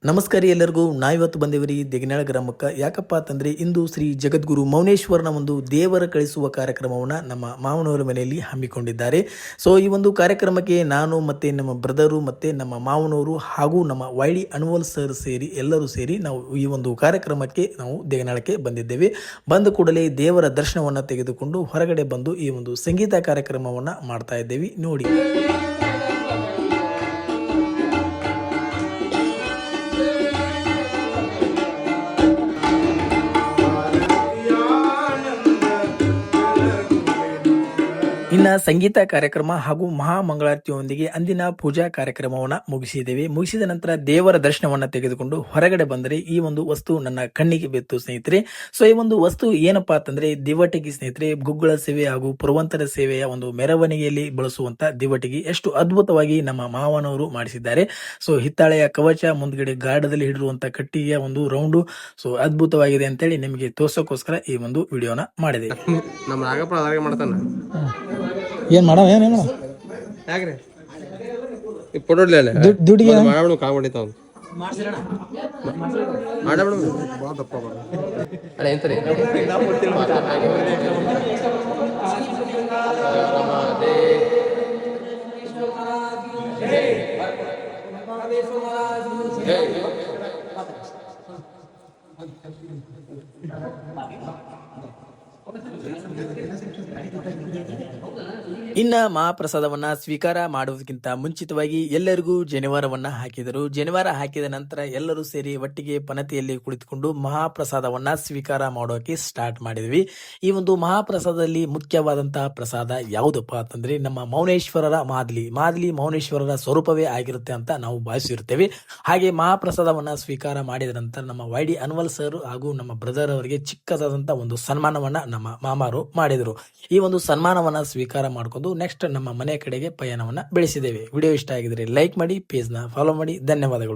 ನಮಸ್ಕಾರ ಎಲ್ಲರಿಗೂ. ನಾವಿವತ್ತು ಬಂದೇವ್ರಿ ದೇಗನಾಳ ಗ್ರಾಮಕ್ಕೆ. ಯಾಕಪ್ಪ ಅಂತಂದ್ರೆ ಇಂದು ಶ್ರೀ ಜಗದ್ಗುರು ಮೌನೇಶ್ವರನ ಒಂದು ದೇವರ ಕಳಿಸುವ ಕಾರ್ಯಕ್ರಮವನ್ನು ನಮ್ಮ ಮಾವನವರ ಮನೆಯಲ್ಲಿ ಹಮ್ಮಿಕೊಂಡಿದ್ದಾರೆ. ಸೊ ಈ ಒಂದು ಕಾರ್ಯಕ್ರಮಕ್ಕೆ ನಾನು ಮತ್ತೆ ನಮ್ಮ ಬ್ರದರು ಮತ್ತೆ ನಮ್ಮ ಮಾವನವರು ಹಾಗೂ ನಮ್ಮ ವೈಡಿ ಅನ್ವಲ್ ಸರ್ ಸೇರಿ ಎಲ್ಲರೂ ಸೇರಿ ನಾವು ಈ ಒಂದು ಕಾರ್ಯಕ್ರಮಕ್ಕೆ ನಾವು ದೇಗನಾಳಕ್ಕೆ ಬಂದಿದ್ದೇವೆ. ಬಂದ ಕೂಡಲೇ ದೇವರ ದರ್ಶನವನ್ನು ತೆಗೆದುಕೊಂಡು ಹೊರಗಡೆ ಬಂದು ಈ ಒಂದು ಸಂಗೀತ ಕಾರ್ಯಕ್ರಮವನ್ನು ಮಾಡ್ತಾ ಇದ್ದೇವೆ. ನೋಡಿ. ಇನ್ನು ಸಂಗೀತ ಕಾರ್ಯಕ್ರಮ ಹಾಗೂ ಮಹಾಮಂಗಳಾರತಿಯೊಂದಿಗೆ ಅಂದಿನ ಪೂಜಾ ಕಾರ್ಯಕ್ರಮವನ್ನು ಮುಗಿಸಿದ್ದೇವೆ. ಮುಗಿಸಿದ ನಂತರ ದೇವರ ದರ್ಶನವನ್ನು ತೆಗೆದುಕೊಂಡು ಹೊರಗಡೆ ಬಂದರೆ ಈ ಒಂದು ವಸ್ತು ನನ್ನ ಕಣ್ಣಿಗೆ ಬಿತ್ತು ಸ್ನೇಹಿತರೆ. ಸೊ ಈ ಒಂದು ವಸ್ತು ಏನಪ್ಪಾ ಅಂತಂದ್ರೆ ದಿವಟಿಗೆ ಸ್ನೇಹಿತರೆ. ಗುಗ್ಗಳ ಸೇವೆ ಹಾಗೂ ಪುರವಂತರ ಸೇವೆಯ ಒಂದು ಮೆರವಣಿಗೆಯಲ್ಲಿ ಬಳಸುವಂತ ದಿವಟಿಗೆ ಎಷ್ಟು ಅದ್ಭುತವಾಗಿ ನಮ್ಮ ಮಾವನವರು ಮಾಡಿಸಿದ್ದಾರೆ. ಸೊ ಹಿತ್ತಾಳೆಯ ಕವಚ, ಮುಂದ್ಗಡೆ ಗಾಢದಲ್ಲಿ ಹಿಡಿರುವಂತ ಕಟ್ಟಿಗೆಯ ಒಂದು ರೌಂಡು ಸೊ ಅದ್ಭುತವಾಗಿದೆ ಅಂತೇಳಿ ನಿಮಗೆ ತೋರ್ಸೋಕೋಸ್ಕರ ಈ ಒಂದು ವಿಡಿಯೋನ ಮಾಡಿದೆ. ನಮ್ಮ ನಾಗಪ್ಪ ಅದಾಗೆ ಮಾಡ್ತಾನ. ಏನ್ ಮಾಡೋ ಏನೇನು ಯಾಕ್ರಿ ಈ ಫೋಟೋಡ್ಲಿ ಅಲ್ಲ ದುಡ್ಡಿಗೆ ಮಾಡಬಿಡು ಕಾಂಬಿಡಿತಾವ ಮಾಡಬಿಡು ಬಾ ದಪ್ಪ ಬಾ ಅಲ್ಲ ಎಂತರಿ ಇನ್ನ ಮಹಾಪ್ರಸಾದವನ್ನ ಸ್ವೀಕಾರ ಮಾಡುವುದಕ್ಕಿಂತ ಮುಂಚಿತವಾಗಿ ಎಲ್ಲರಿಗೂ ಜನಿವಾರವನ್ನ ಹಾಕಿದರು. ಜನಿವಾರ ಹಾಕಿದ ನಂತರ ಎಲ್ಲರೂ ಸೇರಿ ಒಟ್ಟಿಗೆ ಪನತಿಯಲ್ಲಿ ಕುಳಿತುಕೊಂಡು ಮಹಾಪ್ರಸಾದವನ್ನ ಸ್ವೀಕಾರ ಮಾಡೋಕೆ ಸ್ಟಾರ್ಟ್ ಮಾಡಿದ್ವಿ. ಈ ಒಂದು ಮಹಾಪ್ರಸಾದದಲ್ಲಿ ಮುಖ್ಯವಾದಂತಹ ಪ್ರಸಾದ ಯಾವುದಪ್ಪ ಅಂತಂದ್ರೆ ನಮ್ಮ ಮೌನೇಶ್ವರರ ಮಾದಲಿ ಮೌನೇಶ್ವರರ ಸ್ವರೂಪವೇ ಆಗಿರುತ್ತೆ ಅಂತ ನಾವು ಭಾವಿಸಿರುತ್ತೇವೆ. ಹಾಗೆ ಮಹಾಪ್ರಸಾದವನ್ನ ಸ್ವೀಕಾರ ಮಾಡಿದ ನಂತರ ನಮ್ಮ ವೈಡಿ ಅನ್ವಲ್ ಸರ್ ಹಾಗೂ ನಮ್ಮ ಬ್ರದರ್ ಅವರಿಗೆ ಚಿಕ್ಕದಾದಂತ ಒಂದು ಸನ್ಮಾನವನ್ನ ನಮ್ಮ ಮಾಮಾರು ಮಾಡಿದರು. ಈ ಒಂದು ಸನ್ಮಾನವನ್ನ ಸ್ವೀಕಾರ ಮಾಡಿಕೊಂಡು ನೆಕ್ಸ್ಟ್ ನಮ್ಮ ಮನೆ ಕಡೆಗೆ ಪಯಣವನ್ನ ಬೆಳೆಸಿದ್ದೇವೆ. ವಿಡಿಯೋ ಇಷ್ಟ ಆಗಿದ್ರೆ ಲೈಕ್ ಮಾಡಿ, ಪೇಜ್ನ ಫಾಲೋ ಮಾಡಿ. ಧನ್ಯವಾದಗಳು.